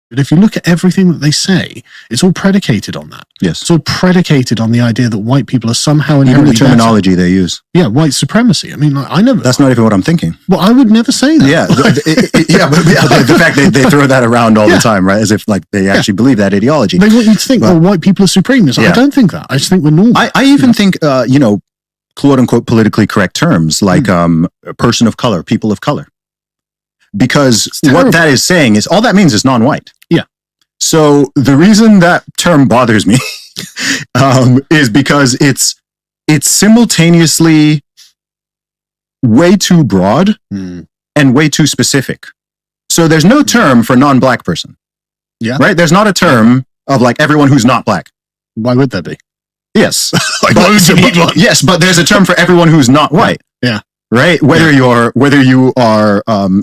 But if you look at everything that they say, it's all predicated on that. Yes. It's all predicated on the idea that white people are somehow inherently Even the terminology they use. Yeah, white supremacy. I mean, like, I never... That's not even what I'm thinking. Well, I would never say that. Yeah, but the fact they throw that around all the time, right? As if like they actually believe that ideology. They want you to think, white people are supreme. I don't think that. I just think we're normal. I even think, quote unquote, politically correct terms like person of color, people of color. Because what that is saying is all that means is non-white. Yeah. So the reason that term bothers me is because it's simultaneously way too broad and way too specific. So there's no term for non-black person. Yeah. Right? There's not a term of like everyone who's not black. Why would there be? Yes. Why would you need one? Yes, but there's a term for everyone who's not white. Yeah. Right? Whether you are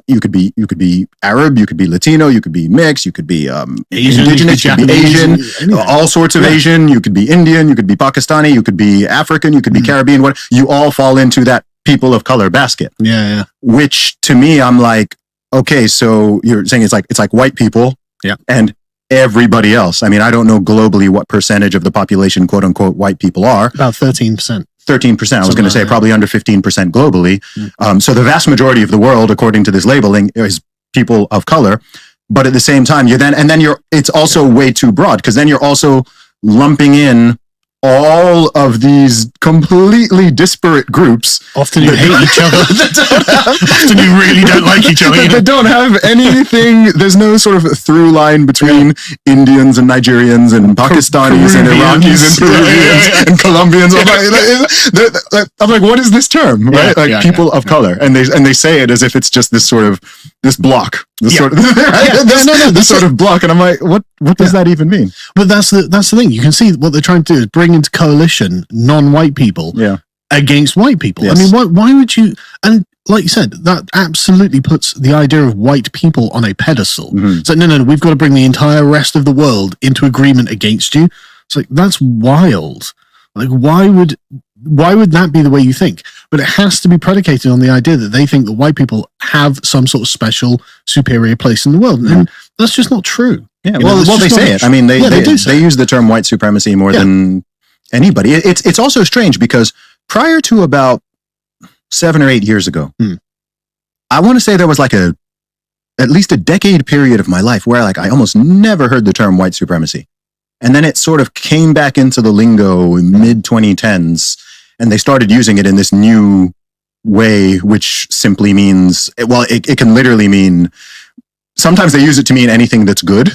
you could be Arab, you could be Latino, you could be mixed, you could be indigenous, you could be Asian, all sorts of Asian, you could be Indian, you could be Pakistani, you could be African, you could be Caribbean, what you all fall into that people of color basket. Yeah. Which to me, I'm like, okay, so you're saying it's like white people and everybody else. I mean, I don't know globally what percentage of the population, quote unquote, white people are. About 13%. 13%. I was going to say probably under 15% globally. So the vast majority of the world, according to this labeling, is people of color. But at the same time, it's also way too broad because then you're also lumping in all of these completely disparate groups. Often you hate each other. Often you really don't like each other. They don't have anything. There's no sort of through line between Indians and Nigerians and Pakistanis and Iraqis and Peruvians and Colombians. I'm like, what is this term? Right? Like people of color. And they say it as if it's just this sort of, this block. This sort of block. And I'm like, what does that even mean? But that's the thing. You can see what they're trying to do is bring into coalition non-white people against white people. Yes. I mean, why would you? And like you said, that absolutely puts the idea of white people on a pedestal. So no, we've got to bring the entire rest of the world into agreement against you. It's like, that's wild. Like, why would that be the way you think? But it has to be predicated on the idea that they think that white people have some sort of special superior place in the world. And that's just not true. Yeah, well, they say it. I mean, they use the term white supremacy more than anybody. It's also strange because prior to about 7 or 8 years ago, I want to say there was like at least a decade period of my life where like I almost never heard the term white supremacy. And then it sort of came back into the lingo in mid 2010s and they started using it in this new way, which simply means, well, it can literally mean, sometimes they use it to mean anything that's good.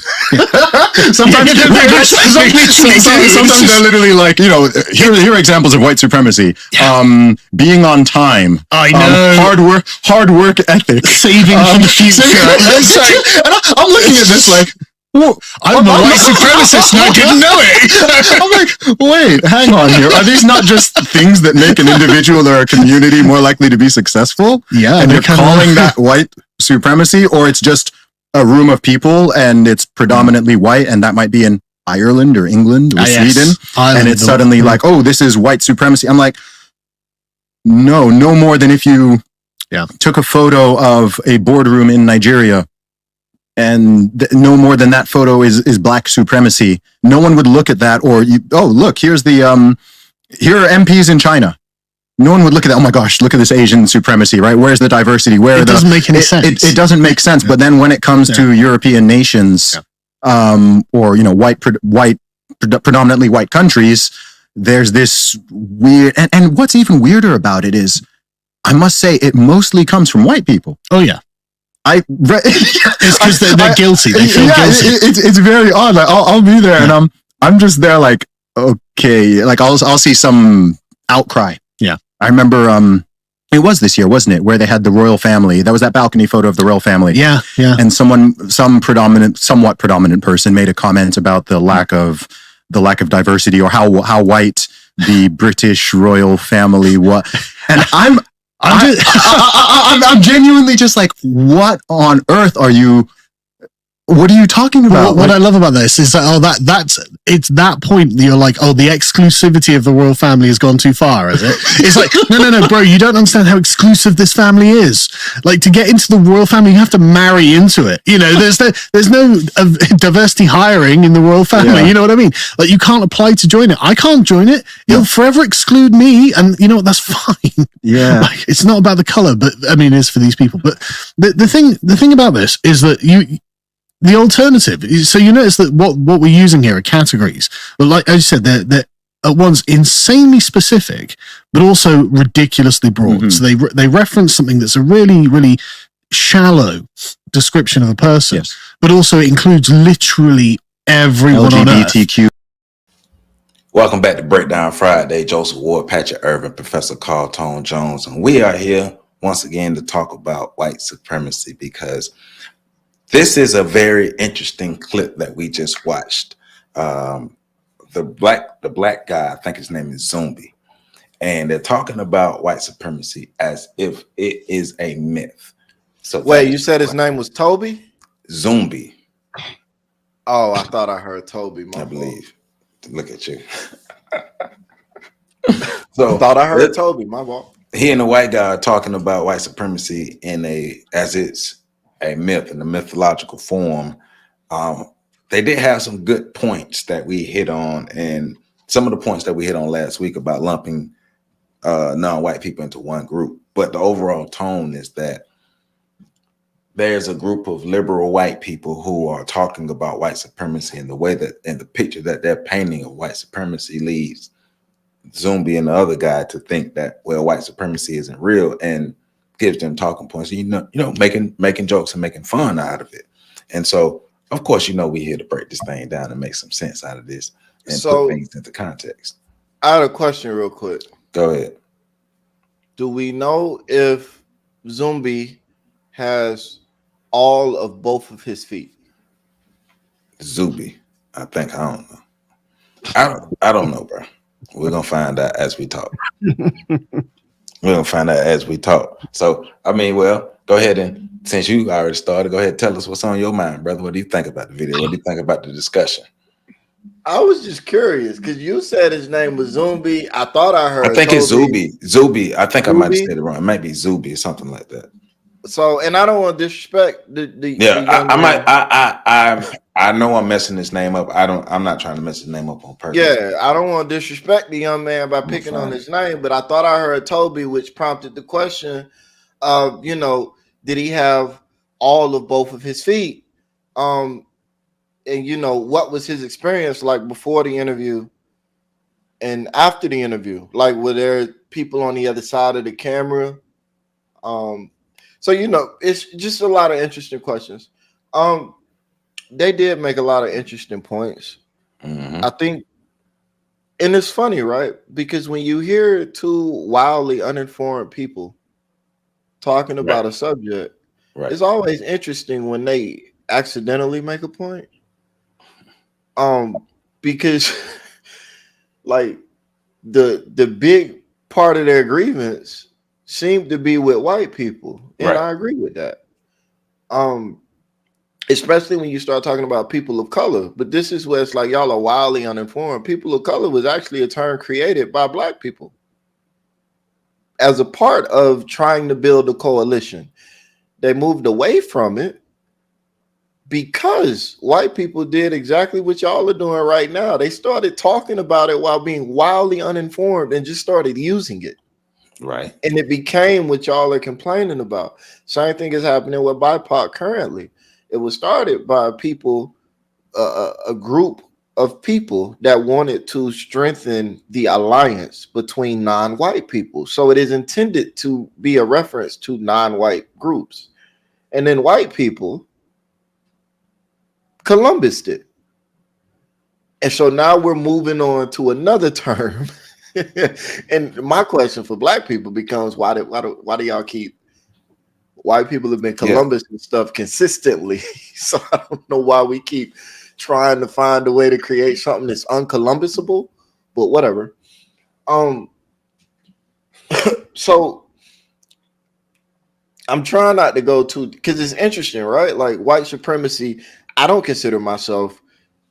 Sometimes they're literally like, here are examples of white supremacy. Being on time. I know. Hard work ethic. Saving for the future. And I'm looking at this like, I'm a white supremacist and I didn't know it. I'm like, wait, hang on here. Are these not just things that make an individual or a community more likely to be successful? Yeah. And you're calling that white supremacy, or it's just a room of people and it's predominantly white, and that might be in Ireland or England or Sweden. And it's suddenly like, oh, this is white supremacy. I'm like, no more than if you took a photo of a boardroom in Nigeria. And no more than that photo is black supremacy. No one would look at that, or look, here's here are MPs in China. No one would look at that. Oh my gosh, look at this Asian supremacy, right? Where's the diversity? It doesn't make any sense. It doesn't make sense. But then when it comes to European nations, or predominantly white countries, there's this weird. And what's even weirder about it is, I must say, it mostly comes from white people. Oh yeah. It's because they're guilty. They feel guilty. It's very odd. Like I'll be there and I'm just there like, okay, like I'll see some outcry. Yeah. I remember it was this year, wasn't it, where they had the royal family. That was that balcony photo of the royal family. Yeah. And somewhat predominant person made a comment about the lack of diversity, or how white the British royal family was. And I'm genuinely just like, what on earth are you What are you talking about? What I love about this is that it's that point that you're like, oh, the exclusivity of the royal family has gone too far, is it? It's like, no, bro, you don't understand how exclusive this family is. Like, to get into the royal family, you have to marry into it. You know, there's no diversity hiring in the royal family. Yeah. You know what I mean? Like, you can't apply to join it. I can't join it. It'll forever exclude me, and you know what? That's fine. Yeah, like, it's not about the color, but I mean, it's for these people. But the thing about this is that the alternative, so you notice that what we're using here are categories, but like as you said, they're at once insanely specific, but also ridiculously broad. Mm-hmm. So they reference something that's a really, really shallow description of a person, but also it includes literally everyone LGBTQ. on Earth. Welcome back to Breakdown Friday. Joseph Ward, Patrick Irvin, Professor Carl Tone Jones, and we are here once again to talk about white supremacy, because this is a very interesting clip that we just watched. The black guy, I think his name is Zumbi, and they're talking about white supremacy as if it is a myth. So wait, you said his name was Toby? Zumbi. Oh, I thought I heard Toby. I believe. Look at you. So I thought I heard Toby. My fault. He and the white guy are talking about white supremacy as it's a myth in the mythological form. They did have some good points that we hit on, and some of the points that we hit on last week about lumping non-white people into one group. But the overall tone is that there's a group of liberal white people who are talking about white supremacy, and the way that, and the picture that they're painting of white supremacy leads Zumbi and the other guy to think that, well, white supremacy isn't real, and gives them talking points, you know, making jokes and making fun out of it. And so, of course, we're here to break this thing down and make some sense out of this and put things into context. I had a question real quick. Go ahead. Do we know if Zumbi has all of both of his feet? Zumbi, I don't know. I don't know, bro. We're gonna find out as we talk. So, I mean, well, go ahead, and since you already started, go ahead and tell us what's on your mind, brother. What do you think about the video? What do you think about the discussion? I was just curious because you said his name was Zumbi. I thought I heard. I think it's Zubi. Zubi. I think I might have said it wrong. It might be Zubi or something like that. So, and I don't want to disrespect the I know I'm messing his name up. I'm not trying to mess his name up on purpose. Yeah, I don't want to disrespect the young man by picking on his name, but I thought I heard Toby, which prompted the question of, did he have all of both of his feet? And what was his experience like before the interview and after the interview? Like, were there people on the other side of the camera? So, it's just a lot of interesting questions. They did make a lot of interesting points. Mm-hmm. I think, and it's funny, right? Because when you hear two wildly uninformed people talking about a subject, it's always interesting when they accidentally make a point. Because like the big part of their grievance seemed to be with white people, and I agree with that. Especially when you start talking about people of color. But this is where it's like y'all are wildly uninformed. People of color was actually a term created by black people as a part of trying to build a coalition. They moved away from it because white people did exactly what y'all are doing right now. They started talking about it while being wildly uninformed and just started using it. Right. And it became what y'all are complaining about. Same thing is happening with BIPOC currently. It was started by people, a group of people that wanted to strengthen the alliance between non-white people. So it is intended to be a reference to non-white groups. And then white people Columbused it. And so now we're moving on to another term. And my question for black people becomes, why do y'all keep white people have been Columbus and stuff consistently? So I don't know why we keep trying to find a way to create something that's uncolumbusable, but whatever. So I'm trying not to go too, because it's interesting, right? Like white supremacy, I don't consider myself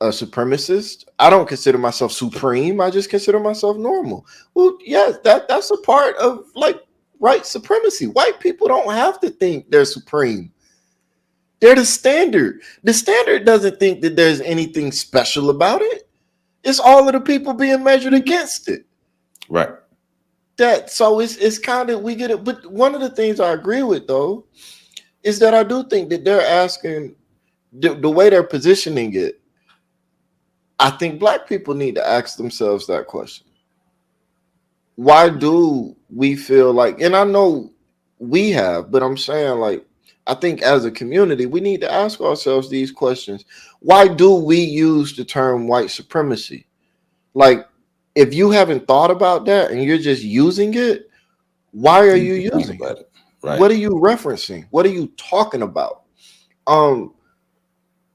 a supremacist. I don't consider myself supreme. I just consider myself normal. Well, yes, that's a part of like white supremacy. White people don't have to think they're supreme. They're the standard. The standard doesn't think that there's anything special about it. It's all of the people being measured against it. Right. So it's kind of, we get it. But one of the things I agree with though is that I do think that they're asking the way they're positioning it. I think black people need to ask themselves that question. Why do we feel like, and I know we have, but I'm saying like, I think as a community, we need to ask ourselves these questions. Why do we use the term white supremacy? Like, if you haven't thought about that and you're just using it, why are you using it? Right. What are you referencing? What are you talking about?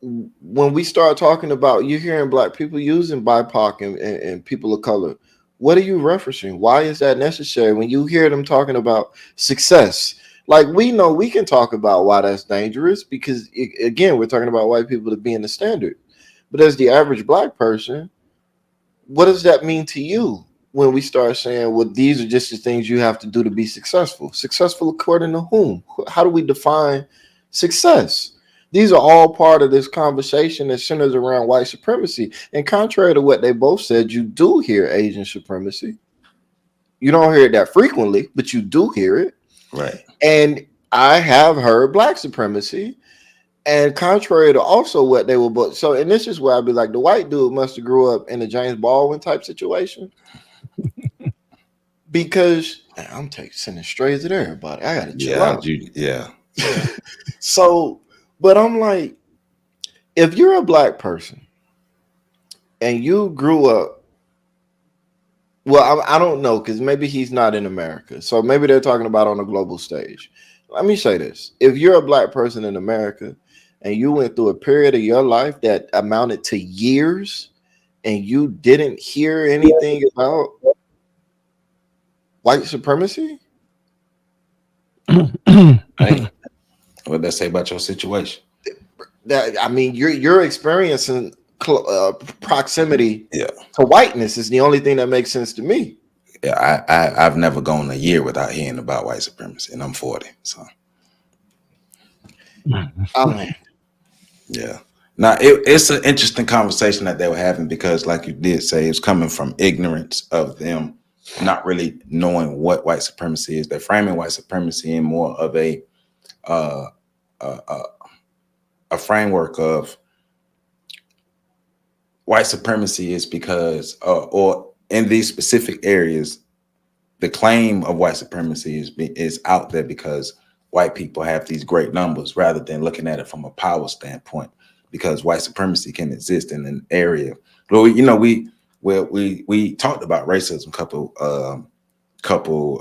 When we start talking about, you're hearing black people using BIPOC and people of color, what are you referencing? Why is that necessary? When you hear them talking about success, like we know we can talk about why that's dangerous because, again, we're talking about white people to being the standard. But as the average black person, what does that mean to you when we start saying, well, these are just the things you have to do to be successful? Successful according to whom? How do we define success? These are all part of this conversation that centers around white supremacy. And contrary to what they both said, you do hear Asian supremacy. You don't hear it that frequently, but you do hear it. Right. And I have heard black supremacy. And contrary to also what they were both. So, and this is where I'd be like, the white dude must have grew up in a James Baldwin type situation. Because I'm sending strays to everybody. I got to chill out. Yeah. So, but I'm like, if you're a black person and you grew up, well, I don't know, because maybe he's not in America. So maybe they're talking about on a global stage. Let me say this. If you're a black person in America and you went through a period of your life that amounted to years and you didn't hear anything about white supremacy? Hey, what that say about your situation? That, I mean, you're experiencing proximity to whiteness is the only thing that makes sense to me. Yeah, I've never gone a year without hearing about white supremacy, and I'm 40. So, yeah. Now it's an interesting conversation that they were having because, like you did say, it's coming from ignorance of them not really knowing what white supremacy is. They're framing white supremacy in more of a framework of white supremacy is because, or in these specific areas, the claim of white supremacy is out there because white people have these great numbers, rather than looking at it from a power standpoint. Because white supremacy can exist in an area. Well, we talked about racism a couple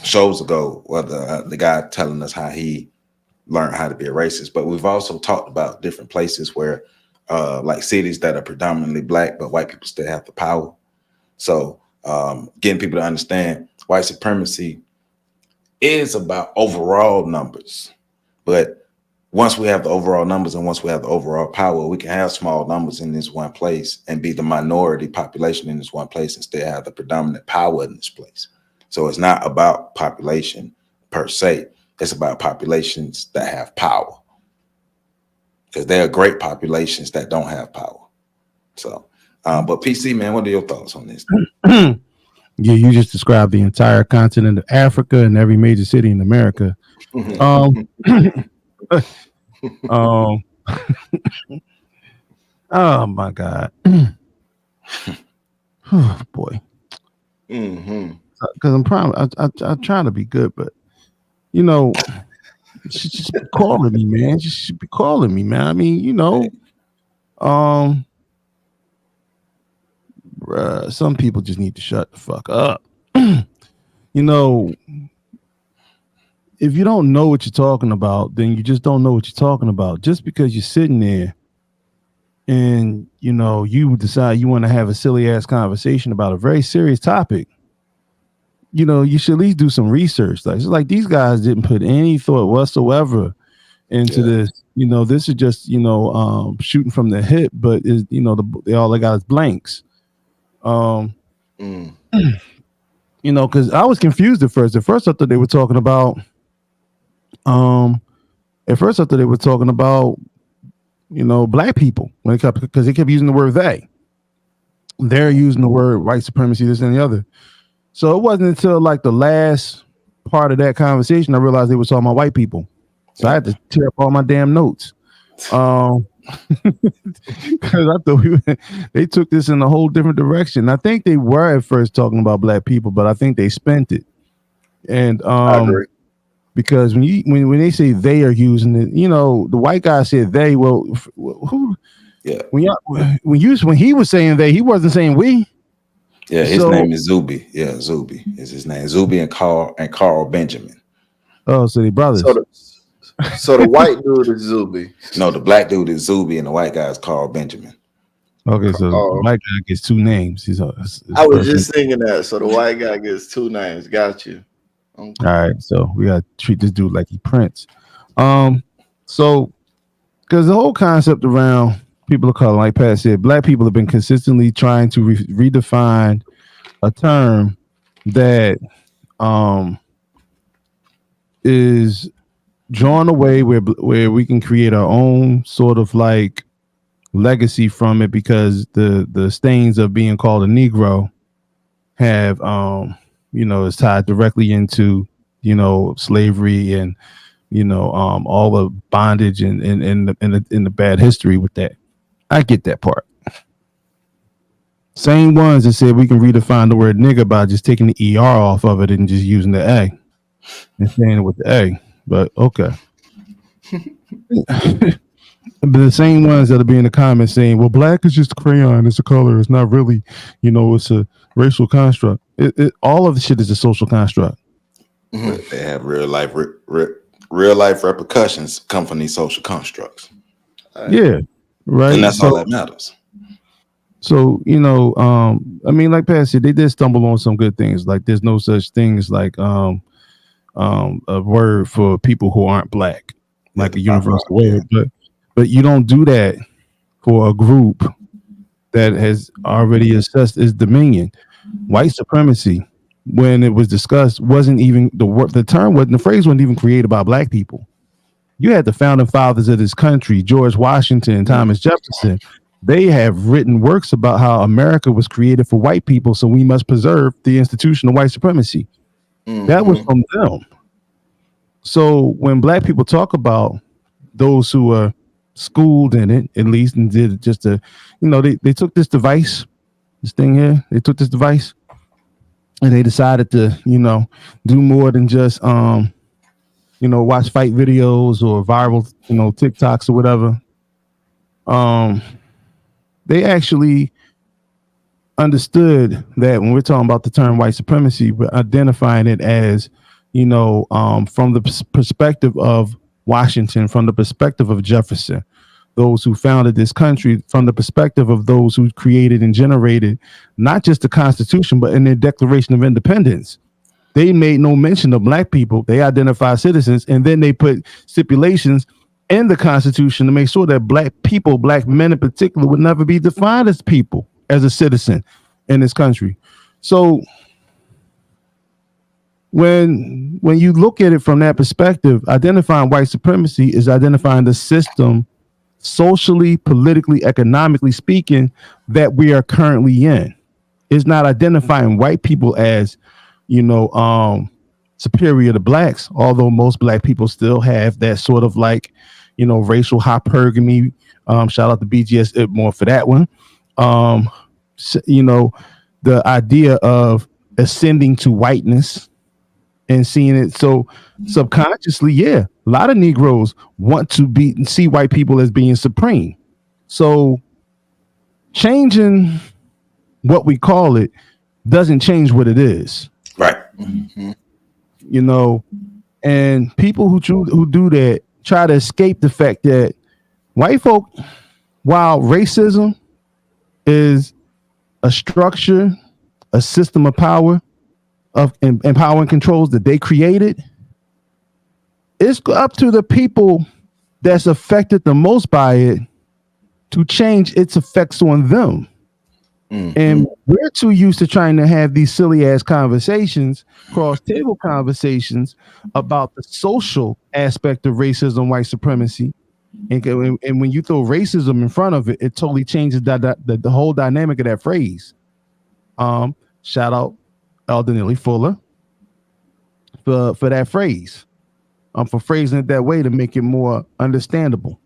shows ago. Where the guy telling us how he learned how to be a racist, but we've also talked about different places where, like cities that are predominantly black, but white people still have the power. So getting people to understand white supremacy is about overall numbers, but once we have the overall numbers and once we have the overall power, we can have small numbers in this one place and be the minority population in this one place and still have the predominant power in this place. So it's not about population per se. It's about populations that have power, because there are great populations that don't have power. So, but PC, man, what are your thoughts on this? Yeah, you just described the entire continent of Africa and every major city in America. Oh my God. Oh boy. Because I'm trying to be good, but she just be calling me, man. She should be calling me, man. I mean, some people just need to shut the fuck up. If you don't know what you're talking about, then you just don't know what you're talking about. Just because you're sitting there and, you decide you want to have a silly ass conversation about a very serious topic, you should at least do some research. Like, it's like these guys didn't put any thought whatsoever into this. You know, this is just, you know, shooting from the hip, but is, you know, all they got is blanks. You know, because I was confused at first. At first, I thought they were talking about. At first, I thought they were talking about, you know, black people when it kept, because they kept using the word they. They're using the word white supremacy, this and the other. So it wasn't until like the last part of that conversation I realized they were talking about white people. So I had to tear up all my damn notes. Because I thought they took this in a whole different direction. I think they were at first talking about black people, but I think they spent it. And I agree. Because when they say they are using it, you know, the white guy said they. Well, who? Yeah. When he was saying they, he wasn't saying we. Yeah, his name is Zuby. Yeah, Zuby is his name. Zuby and Carl Benjamin. Oh, so they brothers. So the white dude is Zuby. No, the black dude is Zuby, and the white guy is Carl Benjamin. Okay, so the white guy gets two names. I was just thinking that. So the white guy gets two names. Got you. Okay. All right, so we gotta treat this dude like he Prince. So because the whole concept around people of color, like Pat said, black people have been consistently trying to redefine a term that is drawn away where we can create our own sort of like legacy from it, because the stains of being called a Negro have you know, is tied directly into, you know, slavery and, you know, all the bondage and the bad history with that. I get that part. Same ones that said we can redefine the word nigga by just taking the ER off of it and just using the A and saying it with the A. But okay. But the same ones that'll be in the comments saying, well, black is just a crayon, it's a color, it's not really, you know, it's a racial construct. All of the shit is a social construct. They have real life repercussions come from these social constructs. Yeah, right. And that's all that matters. So, you know, I mean, like Pat said, they did stumble on some good things. Like there's no such thing as like a word for people who aren't black, like a universal word. But you don't do that for a group that has already assessed its dominion. White supremacy, when it was discussed, wasn't even the phrase wasn't even created by black people. You had the founding fathers of this country, George Washington, Thomas Jefferson. They have written works about how America was created for white people, so we must preserve the institution of white supremacy. That was from them. So when black people talk about those who are schooled in it, at least, and did just a, you know, they took this device, this thing here, they took this device and they decided to, you know, do more than just, you know, watch fight videos or viral, you know, TikToks or whatever. They actually understood that when we're talking about the term white supremacy, we're identifying it as, you know, from the perspective of Washington, from the perspective of Jefferson, those who founded this country, from the perspective of those who created and generated not just the Constitution, but in their Declaration of Independence. They made no mention of black people. They identified citizens, and then they put stipulations in the Constitution to make sure that black people, black men in particular, would never be defined as people, as a citizen in this country. So when you look at it from that perspective, identifying white supremacy is identifying the system, socially, politically, economically speaking, that we are currently in. It's not identifying white people as, you know, superior to blacks, although most black people still have that sort of like, you know, racial hypergamy. Shout out to BGS more for that one. You know, the idea of ascending to whiteness and seeing it. So subconsciously, yeah, a lot of Negroes want to see white people as being supreme. So changing what we call it doesn't change what it is. Right. You know, and people who do that try to escape the fact that white folk, while racism is a structure, a system of power, of power and controls that they created, it's up to the people that's affected the most by it to change its effects on them. Mm-hmm. And we're too used to trying to have these silly ass conversations, cross table conversations about the social aspect of racism, white supremacy. And when you throw racism in front of it, it totally changes the whole dynamic of that phrase. Shout out Elder Neely Fuller for that phrase. For phrasing it that way to make it more understandable.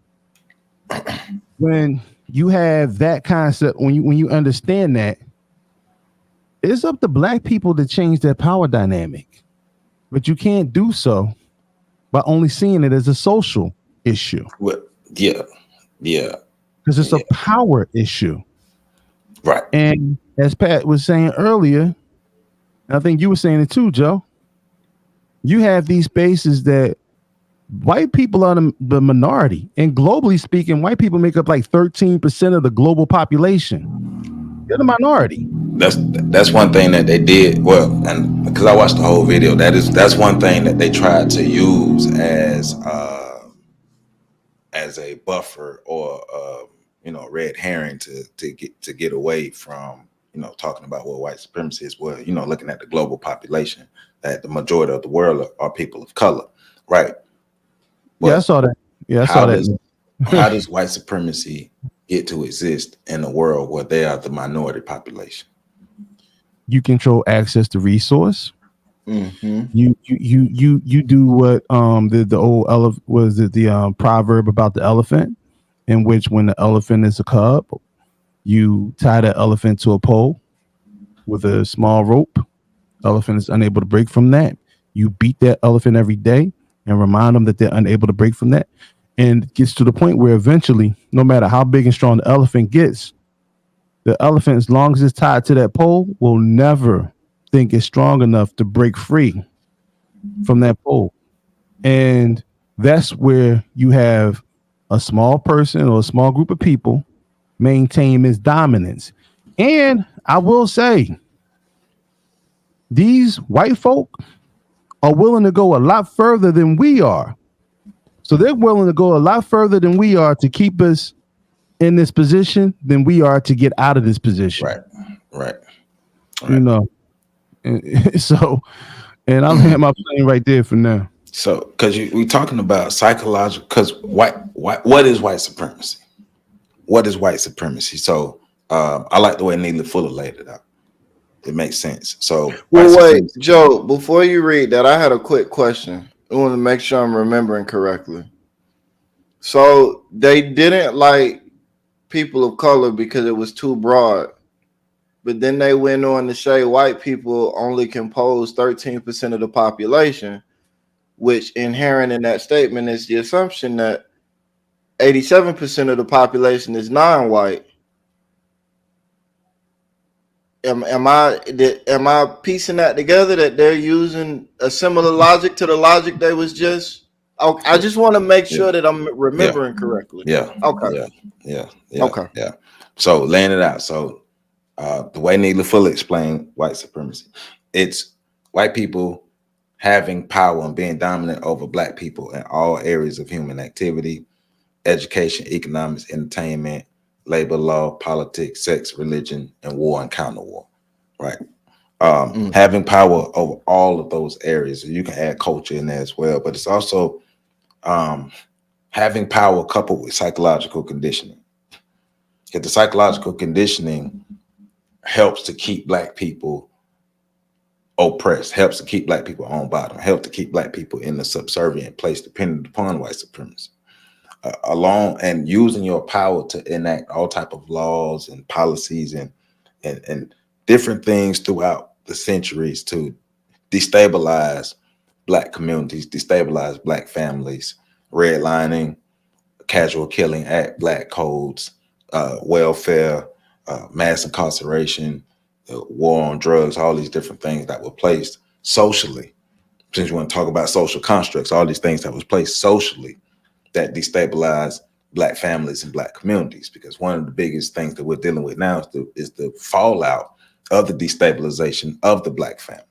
When you have that concept, when you understand that, it's up to black people to change their power dynamic. But you can't do so by only seeing it as a social issue. Well, yeah. Because it's a power issue. Right. And as Pat was saying earlier, I think you were saying it too, Joe, you have these spaces that white people are the minority. And globally speaking, white people make up like 13% of the global population. They're the minority. That's one thing that they did. Well, and because I watched the whole video, that's one thing that they tried to use as a buffer or red herring to get away from talking about what white supremacy is. Well, looking at the global population, that the majority of the world are people of color, right? But yeah, I saw that. Yeah, I saw that. How does white supremacy get to exist in a world where they are the minority population? You control access to resource. Mm-hmm. You do what the old was it the proverb about the elephant, in which when the elephant is a cub, you tie the elephant to a pole with a small rope. Elephant is unable to break from that. You beat that elephant every day and remind them that they're unable to break from that. And it gets to the point where eventually, no matter how big and strong the elephant gets, the elephant, as long as it's tied to that pole, will never think it's strong enough to break free from that pole. And that's where you have a small person or a small group of people maintain its dominance. And I will say, these white folk are willing to go a lot further than we are. So they're willing to go a lot further than we are to keep us in this position than we are to get out of this position. Right. And I'll hand my plane right there for now. So, because we're talking about psychological, because what is white supremacy? What is white supremacy? So, I like the way Neely Fuller laid it out. It makes sense. So, wait, Joe, before you read that, I had a quick question. I want to make sure I'm remembering correctly. So they didn't like people of color because it was too broad, but then they went on to say white people only compose 13% of the population, which inherent in that statement is the assumption that 87% of the population is non-white. Am I piecing that together, that they're using a similar logic to the logic they was just? I just want to make sure that I'm remembering correctly. Yeah. Okay. Yeah. Okay. Yeah. So laying it out. So the way Neely Fuller explained white supremacy, it's white people having power and being dominant over black people in all areas of human activity, education, economics, entertainment, labor law, politics, sex, religion, and war and counter war, right? Having power over all of those areas. You can add culture in there as well, but it's also having power coupled with psychological conditioning. Because the psychological conditioning helps to keep black people oppressed, helps to keep black people on bottom, helps to keep black people in the subservient place dependent upon white supremacy. Along and using your power to enact all type of laws and policies and different things throughout the centuries to destabilize black communities, destabilize black families, redlining, casual killing act, black codes, welfare, mass incarceration, war on drugs, all these different things that were placed socially. Since you want to talk about social constructs, all these things that was placed socially that destabilize black families and black communities, because one of the biggest things that we're dealing with now is the fallout of the destabilization of the black family.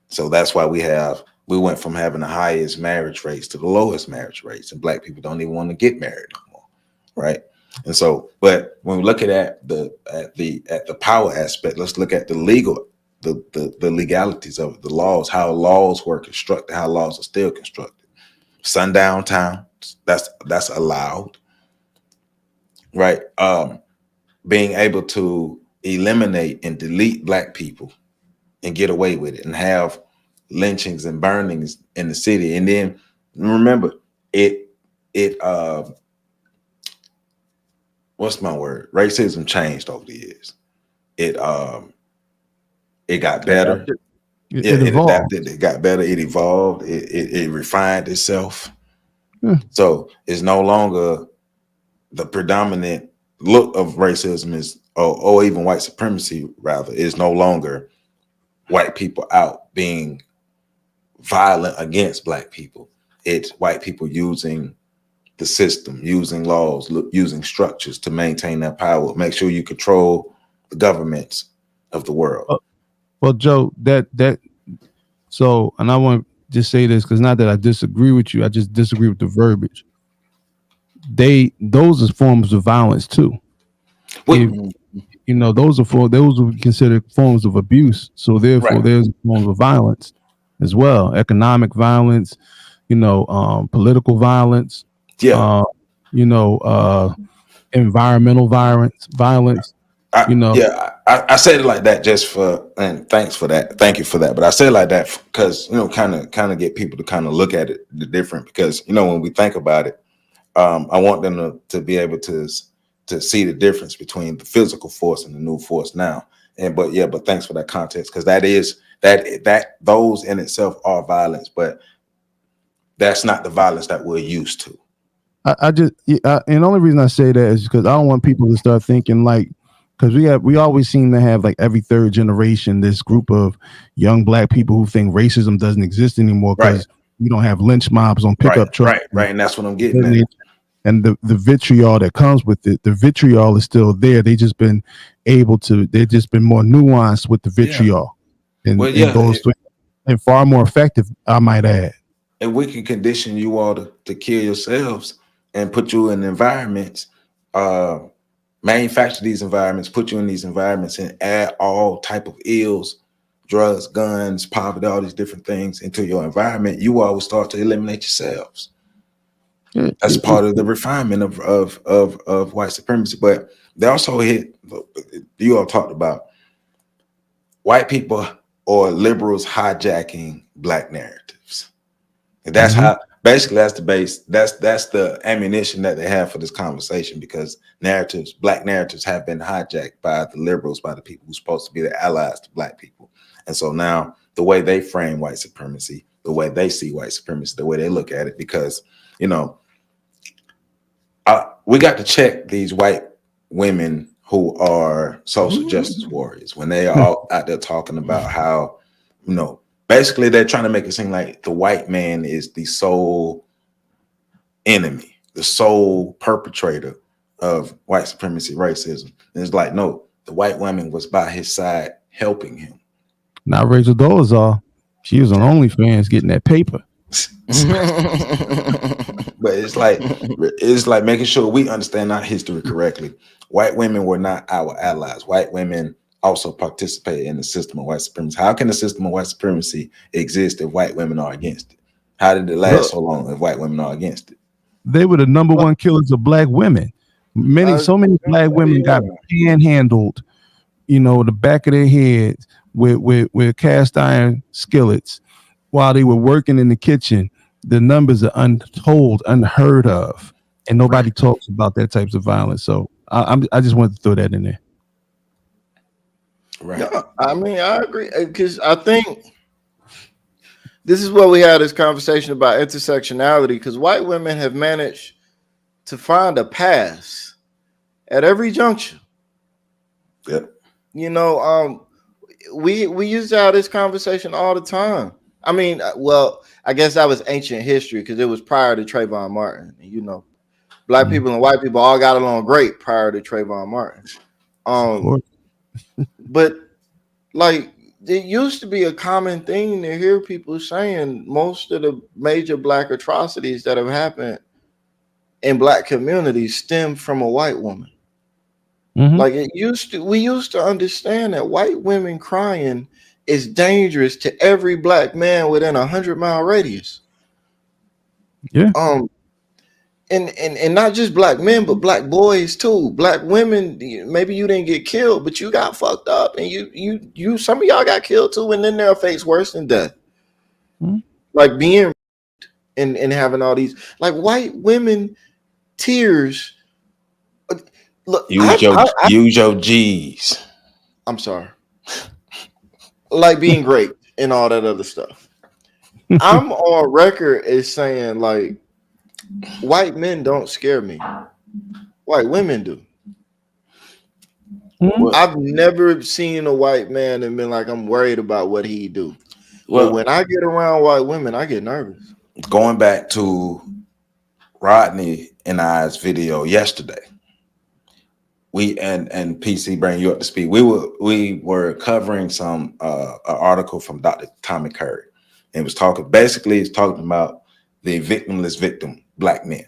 So that's why we have We went from having the highest marriage rates to the lowest marriage rates, and Black people don't even want to get married no more, right? And so, but when we look at the power aspect, let's look at the legal, the legalities of the laws, how laws were constructed, how laws are still constructed. Sundown towns, that's allowed, right? Being able to eliminate and delete Black people and get away with it, and have lynchings and burnings in the city. And then remember, what's my word? Racism changed over the years. It got better. It adapted. It got better. It evolved. It refined itself. So it's no longer the predominant look of racism is, or even white supremacy rather, is no longer white people out being violent against Black people. It's white people using the system, using laws, using structures to maintain their power, make sure you control the governments of the world. Well, Joe, so, and I want to just say this, because not that I disagree with you, I just disagree with the verbiage. Those are forms of violence too. Those are considered forms of abuse. So therefore, there's forms of violence as well. Economic violence, political violence, environmental violence. I said it like that just for, and thanks for that. Thank you for that. But I said it like that because, kind of get people to kind of look at it the different, because, when we think about it, I want them to be able to see the difference between the physical force and the new force now. But thanks for that context, because those in itself are violence, but that's not the violence that we're used to. And the only reason I say that is because I don't want people to start thinking like, because we always seem to have, like, every third generation this group of young Black people who think racism doesn't exist anymore because we don't have lynch mobs on pickup trucks. Right, and that's what I'm getting at. And the vitriol that comes with it, the vitriol is still there. They've just been more nuanced with the vitriol, and far more effective, I might add. And we can condition you all to kill yourselves and put you in environments, manufacture these environments, put you in these environments, and add all type of ills, drugs, guns, poverty, all these different things into your environment. You all will start to eliminate yourselves. That's part of the refinement of white supremacy. But they also you all talked about white people or liberals hijacking Black narratives. And that's how, basically, that's the base. That's the ammunition that they have for this conversation, because Black narratives have been hijacked by the liberals, by the people who's supposed to be the allies to Black people. And so now the way they frame white supremacy, the way they see white supremacy, the way they look at it, because, we got to check these white women who are social justice warriors when they are all out there talking about how, basically they're trying to make it seem like the white man is the sole enemy, the sole perpetrator of white supremacy, racism. And it's like, no, the white woman was by his side helping him. Now Rachel Dolezal, she was on OnlyFans getting that paper. But it's like making sure we understand our history correctly. White women were not our allies. White women also participate in the system of white supremacy. How can the system of white supremacy exist if white women are against it? How did it last so long if white women are against it? They were the number one killers of Black women. So many Black women got panhandled, the back of their heads with cast iron skillets while they were working in the kitchen. The numbers are untold, unheard of, and nobody talks about that types of violence. So I just wanted to throw that in there. Right. No, I mean, I agree, because I think this is what we had this conversation about intersectionality, because white women have managed to find a pass at every juncture. Yep. We used to have this conversation all the time. I mean, well, I guess that was ancient history, because it was prior to Trayvon Martin. Black people and white people all got along great prior to Trayvon Martin. But like it used to be a common thing to hear people saying most of the major black atrocities that have happened in black communities stem from a white woman. Mm-hmm. Like we used to understand that white women crying is dangerous to every black man within 100-mile radius. Yeah. And not just black men, but black boys too. Black women, maybe you didn't get killed, but you got fucked up, and you some of y'all got killed too, and then they'll face worse than death. Mm-hmm. Like being and having all these like white women tears. Look, use your G's. I'm sorry. Like being great and all that other stuff. I'm on record as saying like white men don't scare me. White women do. Mm-hmm. I've never seen a white man and been like, I'm worried about what he do. Well, but when I get around white women, I get nervous. Going back to Rodney and I's video yesterday, we and PC bring you up to speed. We were covering some an article from Dr. Tommy Curry, and it was talking about the victimless victim black men.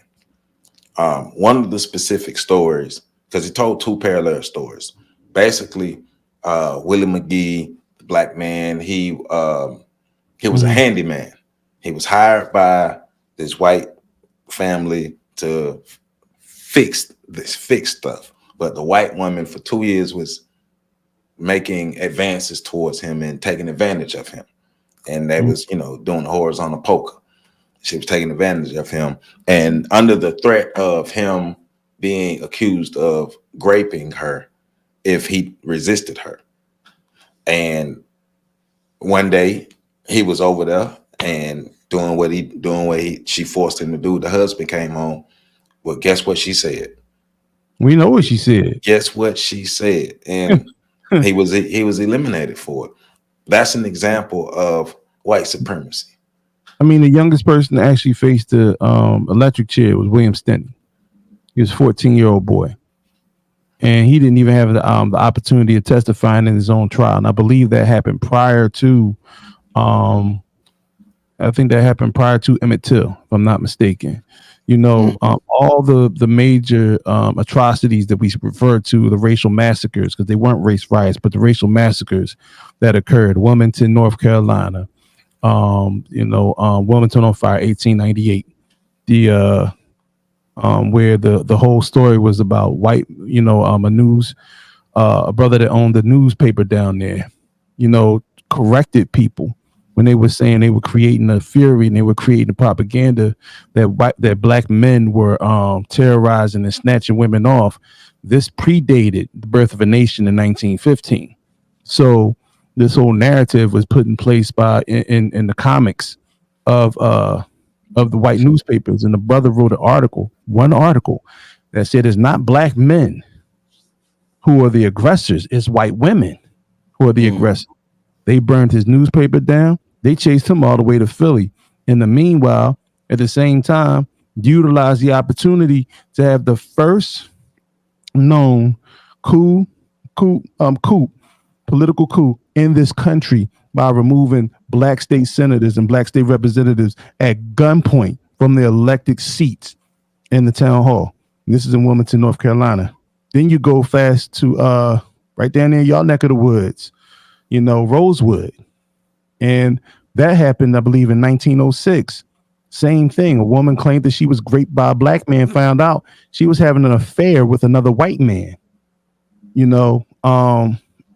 One of the specific stories, because he told two parallel stories. Basically, Willie McGee, the black man, he was a handyman. He was hired by this white family to fix stuff. But the white woman for 2 years was making advances towards him and taking advantage of him. And they was, doing the horizontal poker. She was taking advantage of him. And under the threat of him being accused of raping her if he resisted her. And one day he was over there and doing what she forced him to do. The husband came home. Well, guess what she said? We know what she said. Guess what she said? And he was eliminated for it. That's an example of white supremacy. I mean, the youngest person to actually face the electric chair was William Stenton. He was a 14-year-old boy. And he didn't even have the opportunity of testifying in his own trial. And I believe that happened prior to, I think that happened prior to Emmett Till, if I'm not mistaken. All the major atrocities that we refer to, the racial massacres, because they weren't race riots, but the racial massacres that occurred, Wilmington, North Carolina, Wilmington on Fire, 1898, where the whole story was about white, a brother that owned the newspaper down there, corrected people when they were saying they were creating a fury and they were creating a propaganda that black men were terrorizing and snatching women off. This predated the birth of a nation in 1915. So this whole narrative was put in place in the comics of the white newspapers. And the brother wrote one article that said it's not black men who are the aggressors, it's white women who are the aggressors. They burned his newspaper down. They chased him all the way to Philly. In the meanwhile, at the same time, utilized the opportunity to have the first known political coup in this country by removing black state senators and black state representatives at gunpoint from their elected seats in the town hall. This is in Wilmington, North Carolina. Then you go fast to right down there, y'all neck of the woods, Rosewood. And that happened, I believe, in 1906. Same thing. A woman claimed that she was raped by a black man, found out she was having an affair with another white man.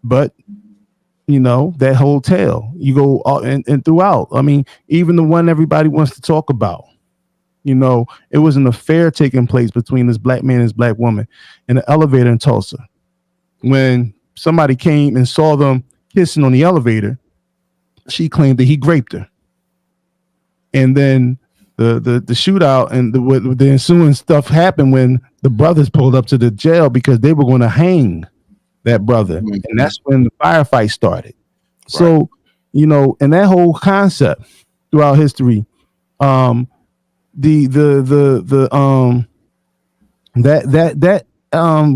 But that whole tale, you go and throughout. I mean, even the one everybody wants to talk about, it was an affair taking place between this black man and this black woman in an elevator in Tulsa. When somebody came and saw them kissing on the elevator, she claimed that he raped her. And then the shootout and the ensuing stuff happened when the brothers pulled up to the jail because they were going to hang that brother. Mm-hmm. And that's when the firefight started. Right. So, and that whole concept throughout history, that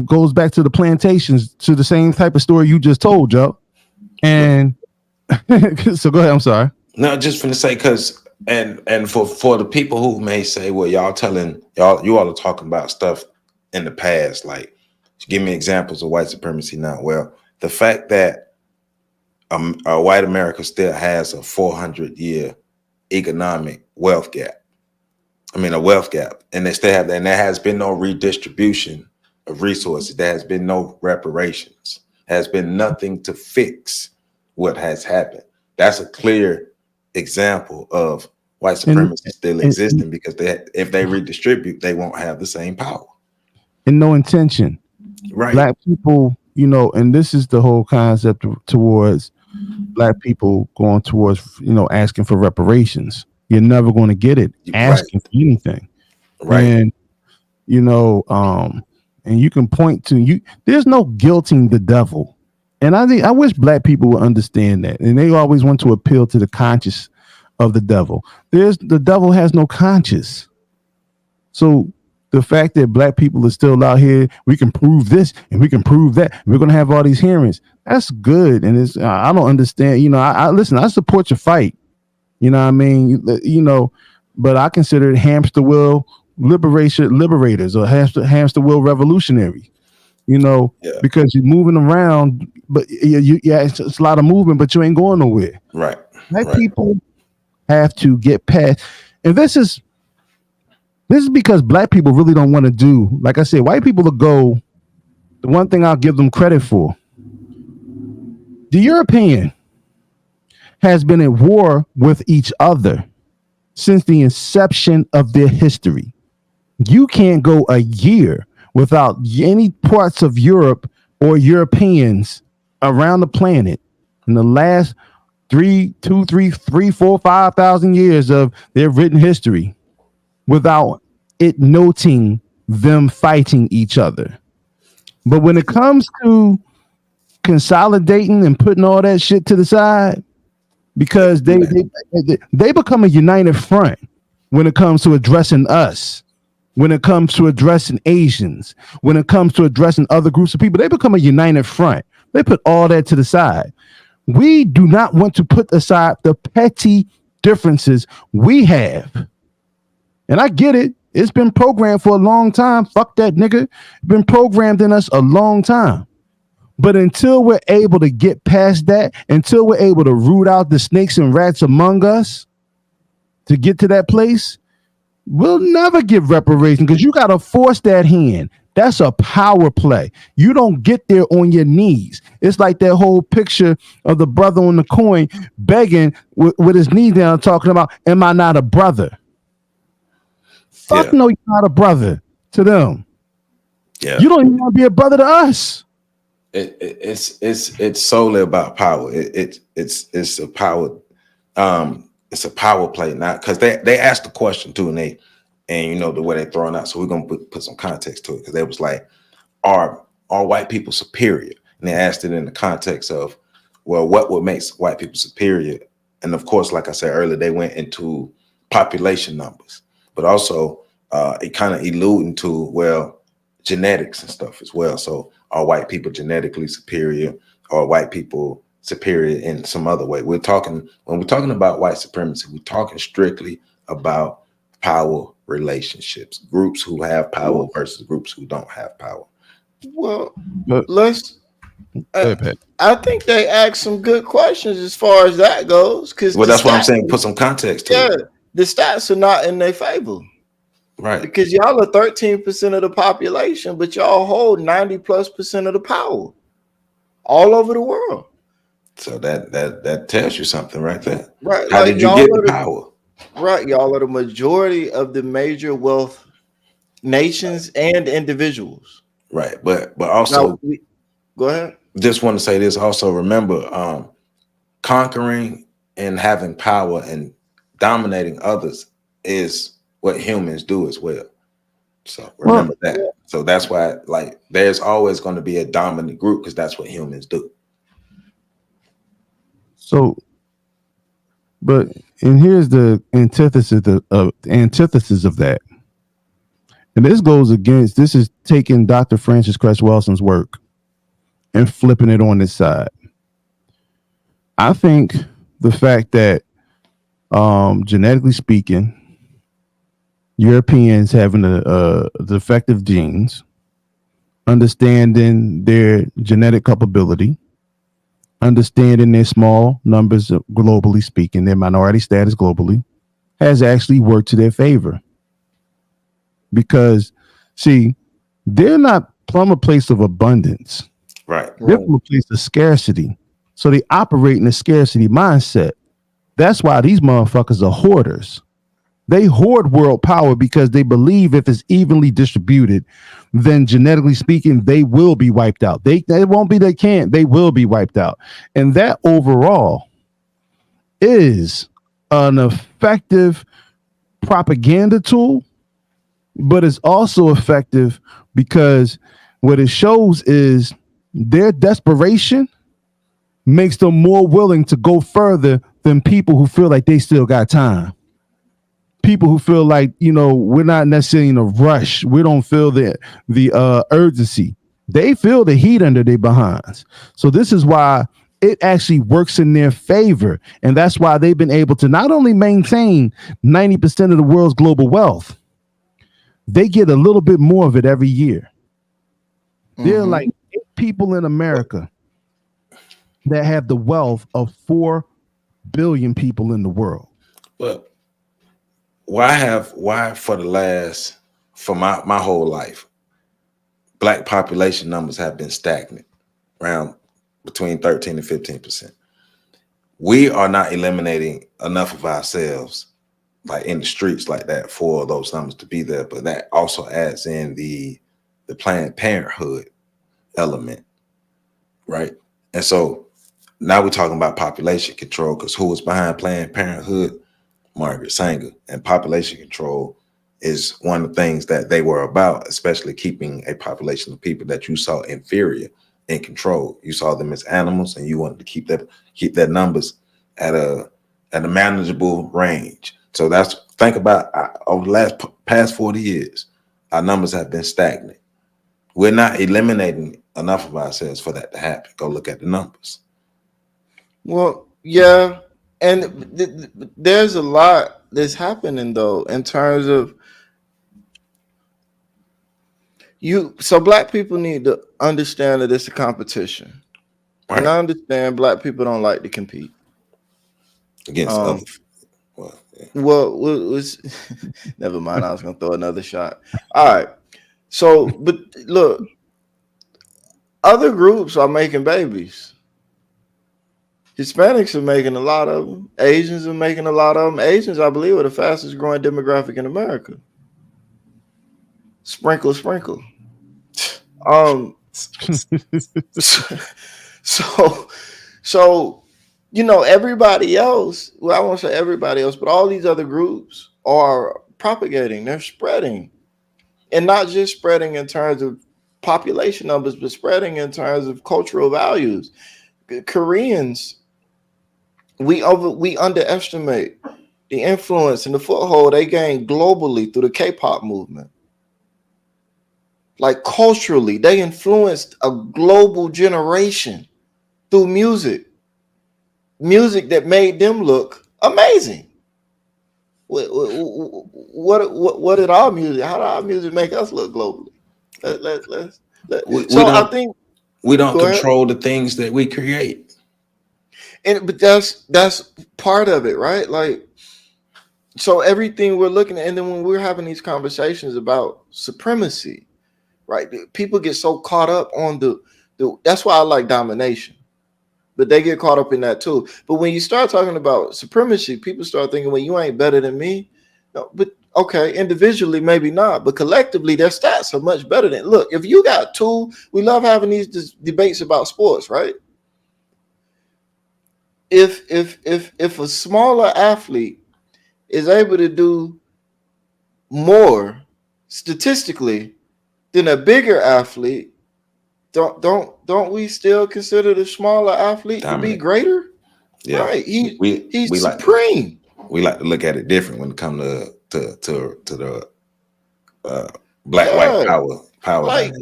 goes back to the plantations, to the same type of story you just told, Joe. And So go ahead. I'm sorry. No, just for the sake, because and for the people who may say, well, you all are talking about stuff in the past, like give me examples of white supremacy now. Well, the fact that white America still has a 400-year economic wealth gap. I mean, a wealth gap, and they still have that, and there has been no redistribution of resources. There has been no reparations. Has been nothing to fix what has happened. That's a clear example of white supremacy still existing, because if they redistribute, they won't have the same power. And no intention. Right. Black people, and this is the whole concept towards Black people going towards, asking for reparations. You're never going to get it asking for anything. Right. And, and you can point to there's no guilting the devil. And I wish Black people would understand that. And they always want to appeal to the conscience of the devil. The devil has no conscience. So the fact that Black people are still out here, we can prove this and we can prove that, and we're going to have all these hearings. That's good. And I don't understand. I listen, I support your fight. You know what I mean? But I consider it hamster wheel liberators or hamster wheel revolutionary. Because you're moving around, but it's a lot of movement, but you ain't going nowhere. Right. Black people have to get past, and this is because Black people really don't want to do. Like I said, white people will go. The one thing I'll give them credit for: the European has been at war with each other since the inception of their history. You can't go a year without any parts of Europe or Europeans around the planet in the last 5,000 years of their written history without it noting them fighting each other. But when it comes to consolidating and putting all that shit to the side, because they become a united front when it comes to addressing us. When it comes to addressing Asians, when it comes to addressing other groups of people, they become a united front. They put all that to the side. We do not want to put aside the petty differences we have. And I get it. It's been programmed for a long time. Fuck that nigga. It's been programmed in us a long time. But until we're able to get past that, until we're able to root out the snakes and rats among us to get to that place, we'll never give reparation, because you got to force that hand. That's a power play. You don't get there on your knees. It's like that whole picture of the brother on the coin begging with his knee down, talking about, am I not a brother? Fuck no, you're not a brother to them. Yeah. You don't even want to be a brother to us. It's solely about power. It's a power. It's a power play now, because they asked the question too, and the way they're throwing out. So we're gonna put some context to it, because they was like, are white people superior? And they asked it in the context of, well, what would make white people superior? And of course, like I said earlier, they went into population numbers, but also it kind of alluding to, well, genetics and stuff as well. So are white people genetically superior, or white people superior in some other way? When we're talking about white supremacy, we're talking strictly about power relationships, groups who have power versus groups who don't have power. Well, I think they asked some good questions as far as that goes. Well, that's what I'm saying. Put some context to it. The stats are not in their favor. Right. Because y'all are 13% of the population, but y'all hold 90+% of the power all over the world. So that tells you something right there. Right. How did you get the power? Right. Y'all are the majority of the major wealth nations and individuals. Right. But also, go ahead. Just want to say this. Also, remember, conquering and having power and dominating others is what humans do as well. So remember that. Yeah. So that's why, like, there's always going to be a dominant group, because that's what humans do. So, and here's the antithesis of that. And this is taking Dr. Francis Cress Welsing's work and flipping it on this side. I think the fact that, genetically speaking, Europeans having a defective genes, understanding their genetic culpability, understanding their small numbers globally speaking, their minority status globally, has actually worked to their favor. Because, see, they're not from a place of abundance. Right. They're from a place of scarcity. So they operate in a scarcity mindset. That's why these motherfuckers are hoarders. They hoard world power because they believe if it's evenly distributed, then genetically speaking, they will be wiped out. They won't be, they can't, they will be wiped out. And that overall is an effective propaganda tool, but it's also effective because what it shows is their desperation makes them more willing to go further than people who feel like they still got time. People who feel like, we're not necessarily in a rush. We don't feel the urgency. They feel the heat under their behinds. So this is why it actually works in their favor. And that's why they've been able to not only maintain 90% of the world's global wealth, they get a little bit more of it every year. There are like 8 people in America that have the wealth of 4 billion people in the world. But why for my whole life, Black population numbers have been stagnant around between 13 and 15%. We are not eliminating enough of ourselves like in the streets like that for those numbers to be there. But that also adds in the Planned Parenthood element, right? And so now we're talking about population control, because who was behind Planned Parenthood? Margaret Sanger. And population control is one of the things that they were about, especially keeping a population of people that you saw inferior in control. You saw them as animals, and you wanted to keep their numbers at a manageable range. So think about over the past 40 years, our numbers have been stagnant. We're not eliminating enough of ourselves for that to happen. Go look at the numbers. Well, yeah. And there's a lot that's happening though in terms of so Black people need to understand that it's a competition. Right. And I understand Black people don't like to compete against others. Well, never mind. I was gonna throw another shot. All right. So, but look, other groups are making babies. Hispanics are making a lot of them. Asians are making a lot of them. Asians, I believe, are the fastest growing demographic in America. Sprinkle. So, everybody else, well, I won't say everybody else, but all these other groups are propagating, they're spreading. And not just spreading in terms of population numbers, but spreading in terms of cultural values. Koreans, we underestimate the influence and the foothold they gained globally through the K-pop movement. Like culturally, they influenced a global generation through music that made them look amazing. What did our music? How did our music make us look globally? I think we don't control the things that we create. But that's part of it, right? Like, so everything we're looking at, and then when we're having these conversations about supremacy, right? People get so caught up on the that's why I like domination, but they get caught up in that too. But when you start talking about supremacy, people start thinking, well, you ain't better than me. No, but okay, individually, maybe not, but collectively, their stats are much better than. Look, if you got two, we love having these debates about sports, right? If a smaller athlete is able to do more statistically than a bigger athlete, don't we still consider the smaller athlete to be greater? Yeah, right. He's supreme. We like to look at it different when it comes to the black white power. Like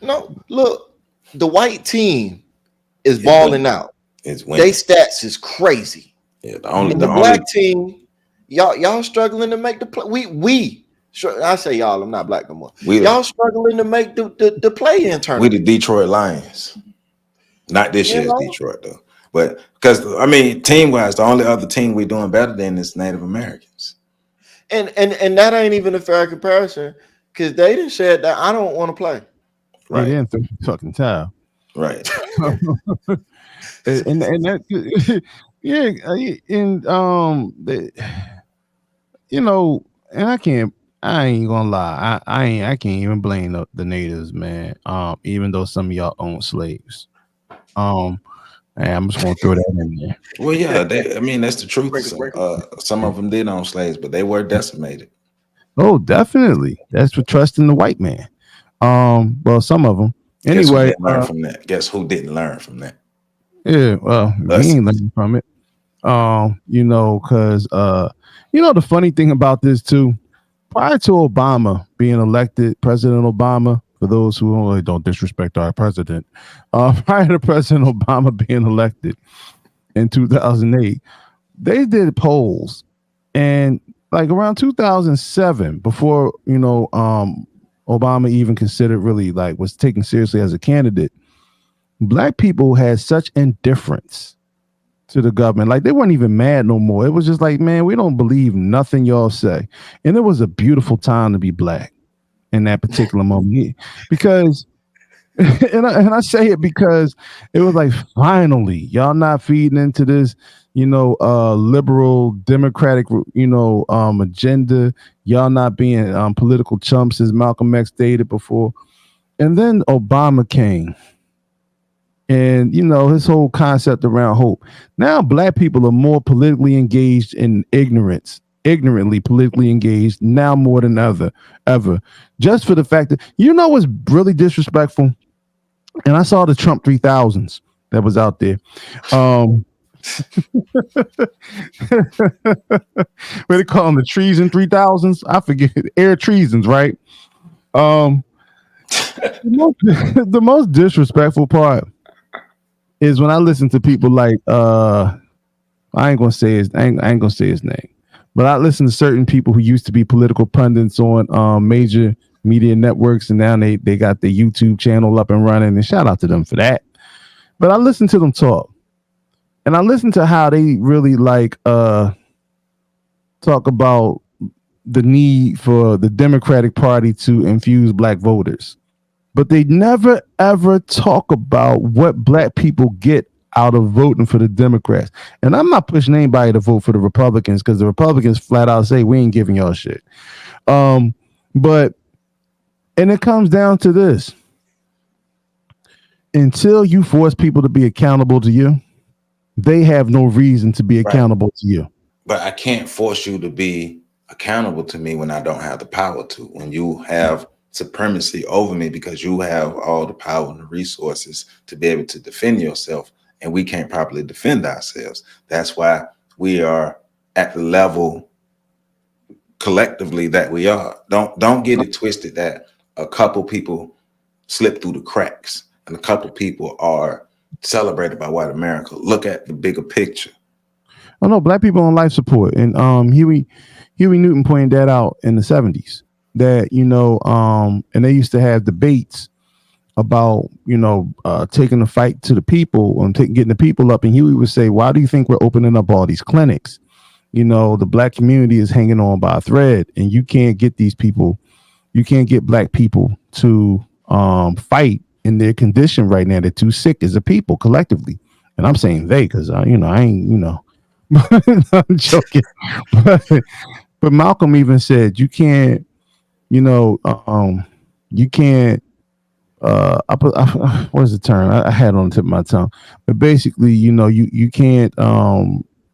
no, look, the white team is balling out. They stats is crazy. Yeah, the black team, y'all struggling to make the play. I say y'all, I'm not black no more. Y'all struggling to make the play-in tournament. We the Detroit Lions. Not this year's Detroit though. But because team-wise, the only other team we're doing better than is Native Americans. And that ain't even a fair comparison, because they done said that I don't want to play. Right. They didn't think fucking time. Right. and that and I ain't gonna lie, I can't even blame the natives, man. Even though some of y'all own slaves. I'm just gonna throw that in there. Well, yeah, that's the truth. Some of them did own slaves, but they were decimated. Oh, definitely. That's for trusting the white man. Well, some of them. Anyway, Guess who didn't learn from that? Yeah, well, we ain't learning from it. Because the funny thing about this too, prior to Obama being elected, President Obama, for those who really don't disrespect our president, prior to President Obama being elected in 2008, they did polls, and like around 2007, before Obama even considered really was taken seriously as a candidate, black people had such indifference to the government. Like, they weren't even mad no more. It was just like, man, we don't believe nothing y'all say. And it was a beautiful time to be black in that particular moment, because and I say it because it was like, finally, y'all not feeding into this, liberal democratic, agenda. Y'all not being political chumps, as Malcolm X stated before. And then Obama came. And, his whole concept around hope. Now, black people are more politically engaged in ignorantly politically engaged now more than ever. Just for the fact that, what's really disrespectful? And I saw the Trump 3000s that was out there. What they call them, the treason 3000s? I forget, air treasons, right? The most disrespectful part is when I listen to people like I ain't gonna say his name, but I listen to certain people who used to be political pundits on major media networks, and now they got their YouTube channel up and running, and shout out to them for that. But I listen to them talk, and I listen to how they really talk about the need for the Democratic Party to infuse black voters. But they never, ever talk about what black people get out of voting for the Democrats. And I'm not pushing anybody to vote for the Republicans, because the Republicans flat out say, we ain't giving y'all shit. But it comes down to this. Until you force people to be accountable to you, they have no reason to be accountable to you. But I can't force you to be accountable to me when I don't have the power to. When you have supremacy over me because you have all the power and the resources to be able to defend yourself, and we can't properly defend ourselves. That's why we are at the level collectively that we are. Don't get it twisted that a couple people slip through the cracks and a couple people are celebrated by white America. Look at the bigger picture. Oh no, black people on life support, and Huey Newton pointed that out in the 70s. That and they used to have debates about taking the fight to the people and getting the people up, and Huey would say, why do you think we're opening up all these clinics? The black community is hanging on by a thread, and you can't get black people to fight in their condition right now. They're too sick as a people collectively. And I'm saying they, because I ain't I'm joking. But Malcolm even said you can't you can't what is the term? I had it on the tip of my tongue. But basically, you can't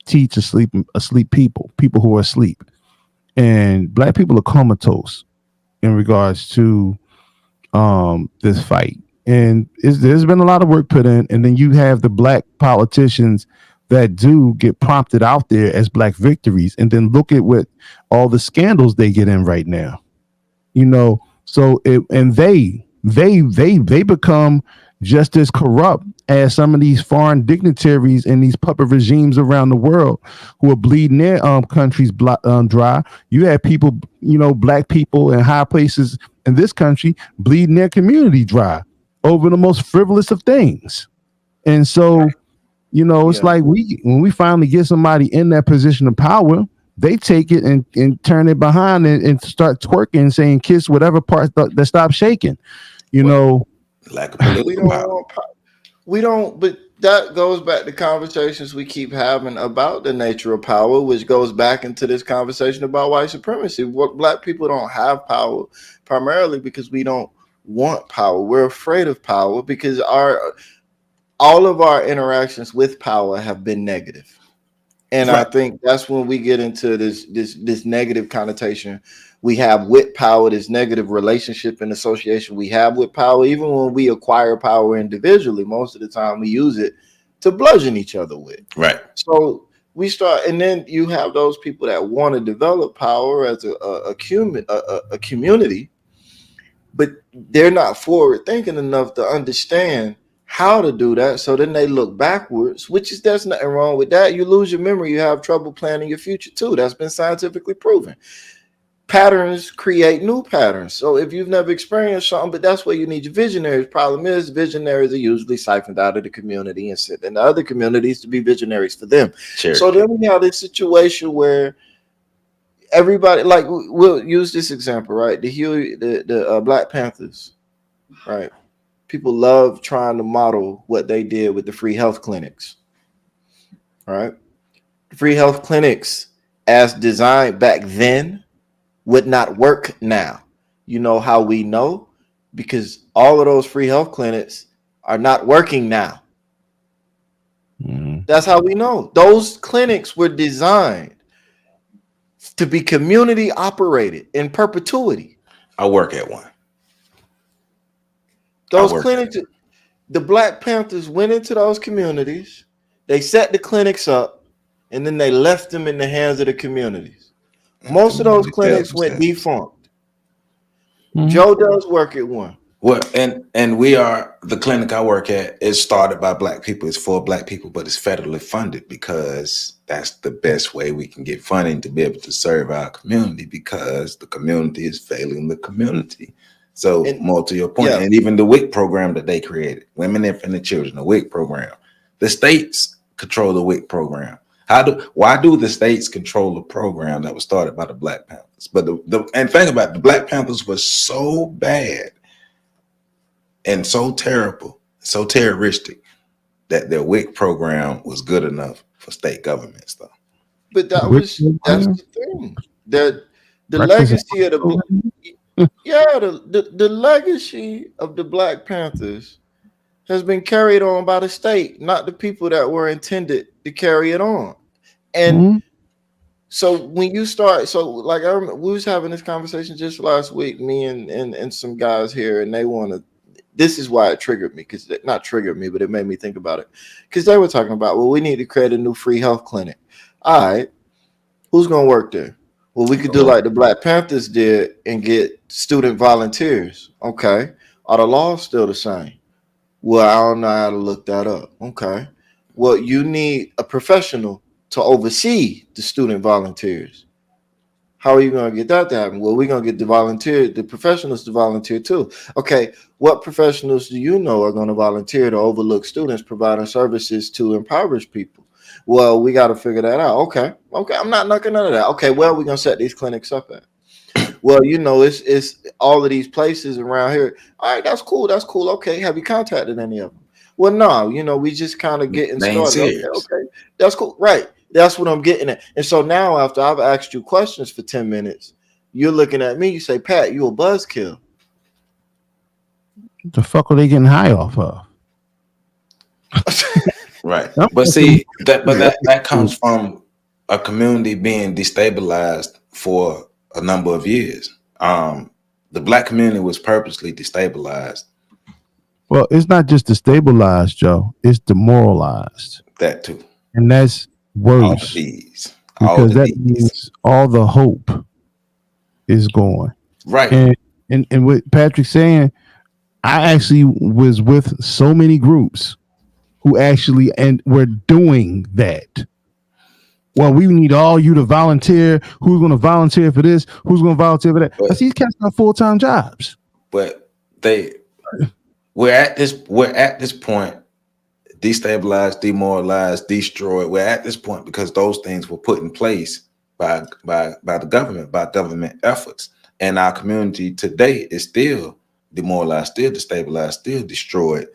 teach asleep people who are asleep. And black people are comatose in regards to this fight. And there's been a lot of work put in, and then you have the black politicians that do get prompted out there as black victories, and then look at what all the scandals they get in right now. So they become just as corrupt as some of these foreign dignitaries and these puppet regimes around the world who are bleeding their countries dry. You have people, black people in high places in this country bleeding their community dry over the most frivolous of things. And so, it's like when we finally get somebody in that position of power, they take it and turn it behind and start twerking, saying kiss whatever part that stop shaking. Lack of political power. We don't, but that goes back to conversations we keep having about the nature of power, which goes back into this conversation about white supremacy. What black people don't have power primarily because we don't want power. We're afraid of power because all of our interactions with power have been negative. And right. I think that's when we get into this negative connotation we have with power, this negative relationship and association we have with power. Even when we acquire power individually, most of the time we use it to bludgeon each other with. Right. So we start, and then you have those people that want to develop power as a community, but they're not forward thinking enough to understand how to do that. So then they look backwards, there's nothing wrong with that. You lose your memory, you have trouble planning your future too. That's been scientifically proven. Patterns create new patterns. So if you've never experienced something, but that's where you need your visionaries. Problem is, visionaries are usually siphoned out of the community and sent in the other communities to be visionaries for them. Sure. So then we have this situation where everybody, like, we'll use this example, right? The Black Panthers, right? People love trying to model what they did with the free health clinics, right? The free health clinics, as designed back then, would not work now. You know how we know? Because all of those free health clinics are not working now. That's how we know. Those clinics were designed to be community operated in perpetuity. I work at one. Those clinics, the Black Panthers went into those communities, they set the clinics up, and then they left them in the hands of the communities. Most of those clinics went defunct. Joe does work at one. Well, and we are, the clinic I work at is started by Black people. It's for Black people, but it's federally funded because that's the best way we can get funding to be able to serve our community, because the community is failing the community. So more to your point, and even the WIC program that they created, Women, Infant, and Children, the WIC program, the states control the WIC program. Why do the states control the program that was started by the Black Panthers? But and think about it, the Black Panthers was so bad and so terrible, so terroristic that their WIC program was good enough for state governments, though. But that's the thing. The legacy of the legacy of the Black Panthers has been carried on by the state, not the people that were intended to carry it on. And so when you start, like I remember we was having this conversation just last week, me and some guys here, and they want to, this is why it triggered me, because not triggered me, but it made me think about it. Because they were talking about, well, we need to create a new free health clinic. All right, who's going to work there? Well, we could do like the Black Panthers did and get student volunteers. Okay. Are the laws still the same? Well, I don't know how to look that up. Okay. Well, you need a professional to oversee the student volunteers. How are you going to get that to happen? Well, we're going to get the professionals to volunteer too. Okay. What professionals do you know are going to volunteer to overlook students providing services to impoverished people? Well, we got to figure that out. Okay. I'm not knocking none of that. Okay. Well, we're going to set these clinics up at. Well, it's all of these places around here. All right, that's cool. Okay, have you contacted any of them? Well, no, we just kind of getting started. Okay, that's cool. Right, that's what I'm getting at. And so now, after I've asked you questions for 10 minutes, you're looking at me. You say, Pat, you a buzzkill. The fuck are they getting high off of? Right, but see that comes from a community being destabilized for a number of years. The Black community was purposely destabilized. Well, it's not just destabilized, Joe. It's demoralized. That too. And that's worse. Because that means all the hope is gone. Right. And what Patrick's saying, I actually was with so many groups who actually and were doing that. Well, we need all you to volunteer. Who's going to volunteer for this? Who's going to volunteer for that? Because these cats got full-time jobs. But we're at this point, destabilized, demoralized, destroyed. We're at this point because those things were put in place by the government, by government efforts. And our community today is still demoralized, still destabilized, still destroyed.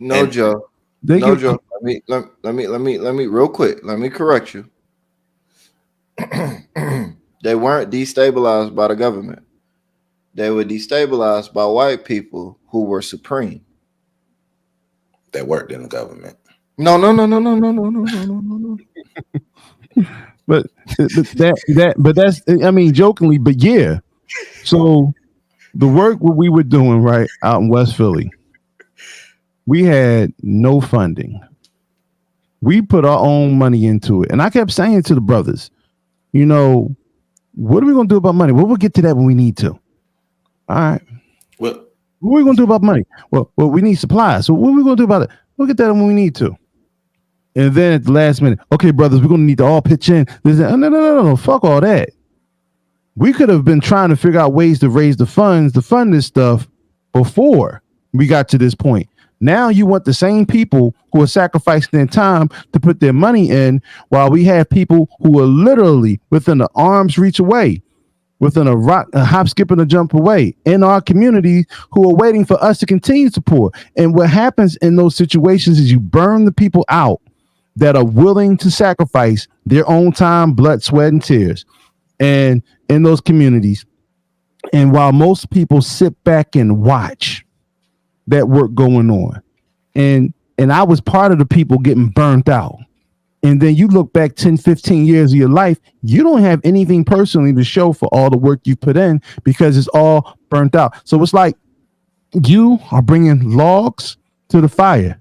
Joe. Joe. Let me real quick. Let me correct you. They weren't destabilized by the government. They were destabilized by white people who were supreme. That worked in the government. No. But that's, I mean, jokingly, but yeah. So the work what we were doing right out in West Philly, we had no funding. We put our own money into it. And I kept saying to the brothers, you know, what are we going to do about money? Well, we'll get to that when we need to. All right. Well, what are we going to do about money? Well, we need supplies. So what are we going to do about it? We'll get that when we need to. And then at the last minute, okay, brothers, we're going to need to all pitch in. No. Fuck all that. We could have been trying to figure out ways to raise the funds to fund this stuff before we got to this point. Now you want the same people who are sacrificing their time to put their money in, while we have people who are literally within the arm's reach away, within a hop, skip, and a jump away in our community, who are waiting for us to continue to pour. And what happens in those situations is you burn the people out that are willing to sacrifice their own time, blood, sweat, and tears, and in those communities. And while most people sit back and watch that work going on, and I was part of the people getting burnt out. And then you look back 10, 15 years of your life, you don't have anything personally to show for all the work you put in, because it's all burnt out. So it's like you are bringing logs to the fire.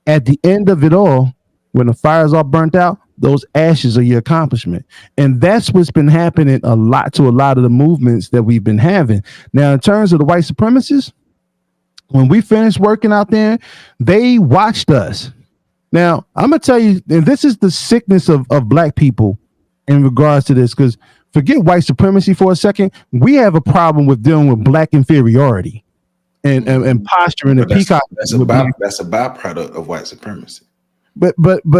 At the end of it all, when the fire's all burnt out, those ashes are your accomplishment. And that's what's been happening a lot of the movements that we've been having. Now, in terms of the white supremacists, when we finished working out there, they watched us. Now, I'm going to tell you, and this is the sickness of black people in regards to this, because forget white supremacy for a second. We have a problem with dealing with black inferiority and posturing and peacock. That's a byproduct of white supremacy. But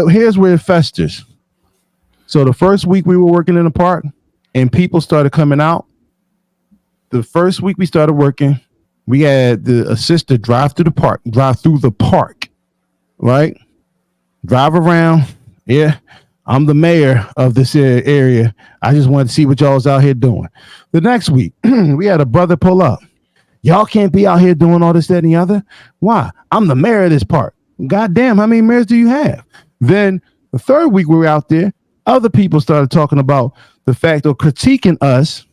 here's where it festers. So the first week we were working in the park and people started coming out. The first week we started working, we had a sister drive through the park, right? Drive around. Yeah, I'm the mayor of this area. I just wanted to see what y'all was out here doing. The next week, we had a brother pull up. Y'all can't be out here doing all this, that, and the other. Why? I'm the mayor of this park. God damn, how many mayors do you have? Then the third week we were out there, other people started talking about the fact of critiquing us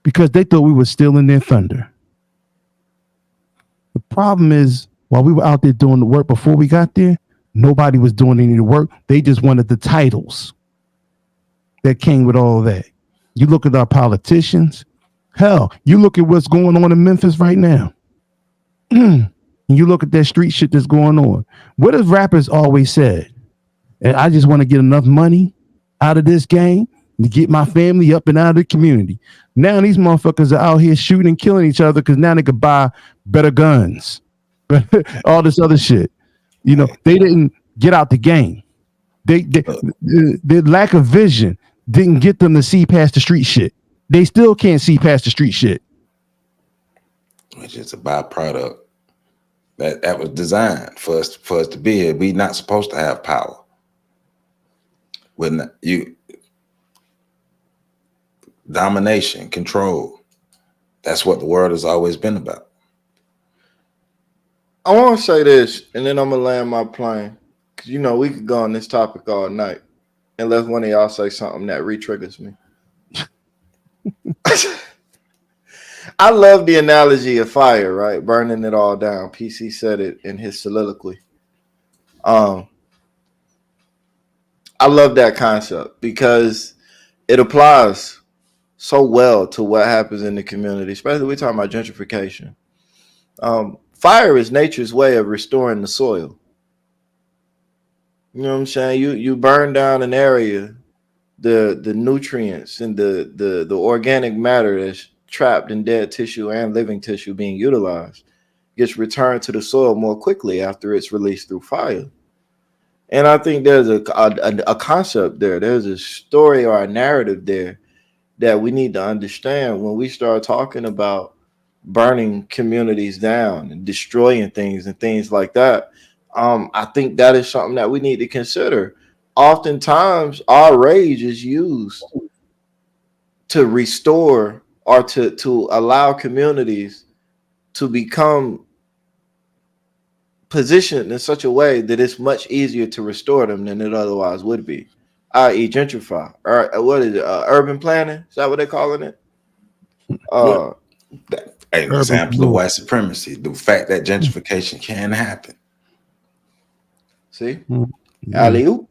because they thought we were stealing their thunder. The problem is, while we were out there doing the work before we got there, nobody was doing any of the work. They just wanted the titles that came with all of that. You look at our politicians. Hell, you look at what's going on in Memphis right now. You look at that street shit that's going on. What have rappers always said? And I just want to get enough money out of this game to get my family up and out of the community. Now these motherfuckers are out here shooting and killing each other because now they could buy better guns, all this other shit. You know, they didn't get out the game. Their lack of vision didn't get them to see past the street shit. They still can't see past the street shit. Which is a byproduct that was designed for us to be here. We're not supposed to have power. When you domination, control, that's what the world has always been about. I want to say this, and then I'm gonna land my plane, because you know we could go on this topic all night, unless one of y'all say something that re-triggers me. I love the analogy of fire, right? Burning it all down. PC said it in his soliloquy. I love that concept because it applies so well to what happens in the community, especially we're talking about gentrification. Fire is nature's way of restoring the soil. You know what I'm saying? You burn down an area, the nutrients and the organic matter that's trapped in dead tissue and living tissue being utilized gets returned to the soil more quickly after it's released through fire. And I think there's a concept there. There's a story or a narrative there that we need to understand when we start talking about burning communities down and destroying things and things like that. I think that is something that we need to consider. Oftentimes, our rage is used to restore or to allow communities to become positioned in such a way that it's much easier to restore them than it otherwise would be, i.e., gentrify, or what is it? Urban planning? Is that what they're calling it? An example of white supremacy, the fact that gentrification can happen. See, alley-oop.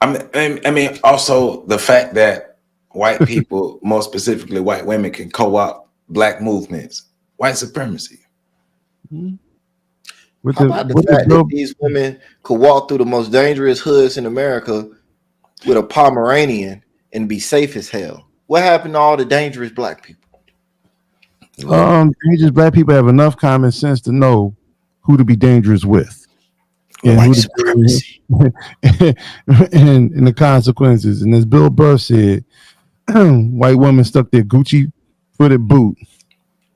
I mean, also the fact that white people, more specifically white women, can co-opt black movements. White supremacy. How about the fact that these women could walk through the most dangerous hoods in America with a Pomeranian and be safe as hell? What happened to all the dangerous black people? Dangerous black people have enough common sense to know who to be dangerous with, and white supremacy, and the consequences. And as Bill Burr said, white women stuck their Gucci footed boot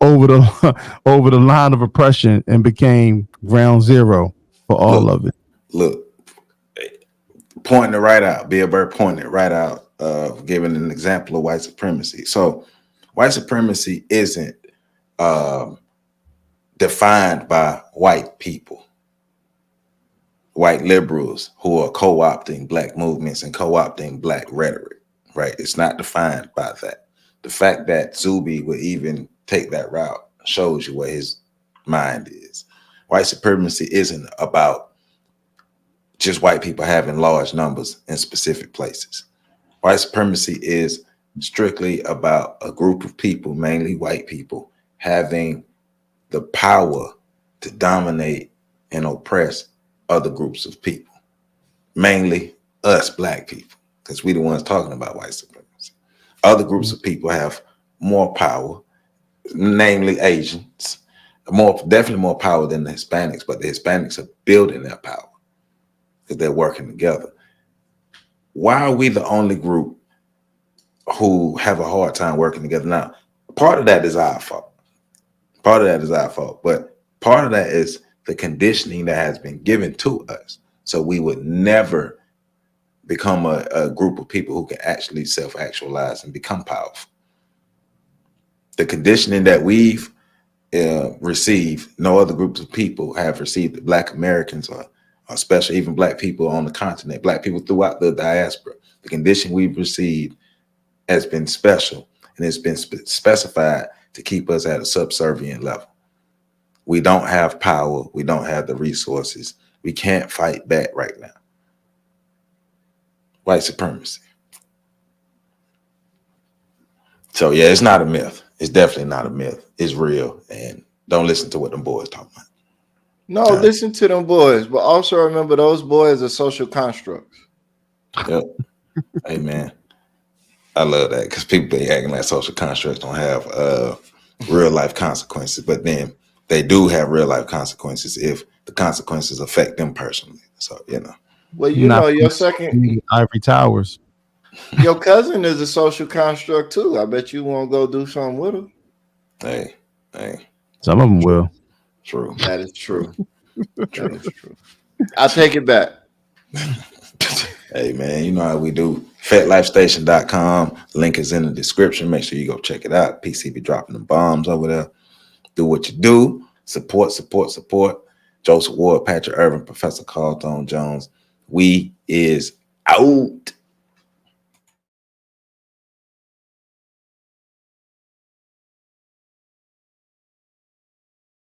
over the line of oppression and became ground zero for all of it. Look, pointing it right out. Bill Burr pointing it right out, giving an example of white supremacy. So white supremacy isn't defined by white people, white liberals who are co-opting black movements and co-opting black rhetoric, right? It's not defined by that. The fact that Zuby would even take that route shows you where his mind is. White supremacy isn't about just white people having large numbers in specific places. White supremacy is strictly about a group of people, mainly white people, having the power to dominate and oppress other groups of people, mainly us black people, because we're the ones talking about white supremacy. Other groups of people have more power, namely Asians, definitely more power than the Hispanics, but the Hispanics are building their power because they're working together. Why are we the only group who have a hard time working together? Now, part of that is our fault. Part of that is our fault, but part of that is the conditioning that has been given to us. So we would never become a group of people who can actually self-actualize and become powerful. The conditioning that we've received, no other groups of people have received. Black Americans, or especially even black people on the continent, black people throughout the diaspora, the condition we've received has been special, and it's been specified to keep us at a subservient level. We don't have power. We don't have the resources. We can't fight back right now. White supremacy. So yeah, it's not a myth. It's definitely not a myth. It's real. And don't listen to what them boys talk about. No, listen to them boys, but also remember those boys are social constructs. Yep. Hey man, I love that because people be acting like social constructs don't have real life consequences, but then they do have real life consequences if the consequences affect them personally. So Well, your second Ivory Towers. Your cousin is a social construct too. I bet you won't go do something with her. Hey. Some of them will. True. That is true. That is true. I take it back. Hey man, you know how we do. FetLifeStation.com. Link is in the description. Make sure you go check it out. PCB dropping the bombs over there. Do what you do. Support. Joseph Ward, Patrick Irvin, Professor Carlton Jones. We is out.